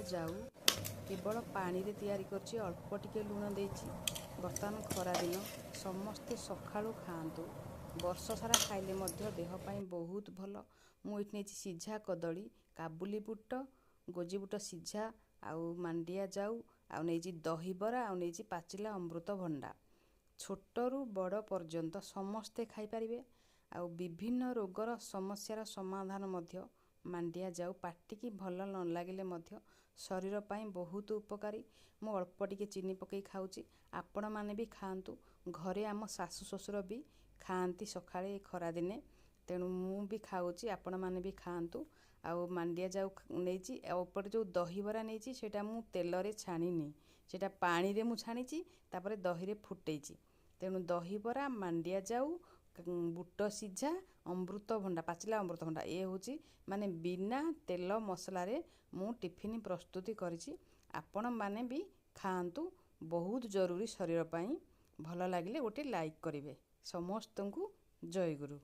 जाऊ केवल पानी रे तैयारी करछि अल्प टिके लुण देछि। बर्तमान खरा दिन समस्ते सकाळु खाआंतु वर्ष सारा खाइले मध्य देह पाई बहुत भल। मु एठी नेछि सिझा कदली काबुली बुट गोजी बुट सिझा आउ मांडिया जाऊ आउ नेछि दही बरा आउ नेछि पाचिला अमृत भंडा। छोटरू बड़ पर्यंत समस्ते खाई पारिबे। आउ विभिन्न रोगर समस्यार समाधान मध्य मांडिया जाऊ पाटिकी भल न लागिले मध्य शरीर पाई बहुत उपकारी। मु अल्प टिके चीनी पकई खाऊची आपण माने भी खाआंतु। घरे आम सासु ससुर भी खाआंती सकाळे खरा दिने तेणु मु भी खाऊची आपण माने भी खाआंतु। आउ मांडिया जाऊ नेछि ऊपर जो दही बरा नेछि सेटा मु तेल रे छाणीनी सेटा पानी रे मु छाणीची तापरे दही रे फुटेइची। तेणु दही बरा मांडिया जाऊ बुट सिझा अमृत भंडा पाचिला अमृत भंडा ए होची माने बिना तेल मसला रे मु टिफिन प्रस्तुति करिछि। आपण माने भी खाआंतु बहुत जरूरी शरीर पाई। भल लागिले गोटे लाइक करिवे। समस्तंकु जय गुरु।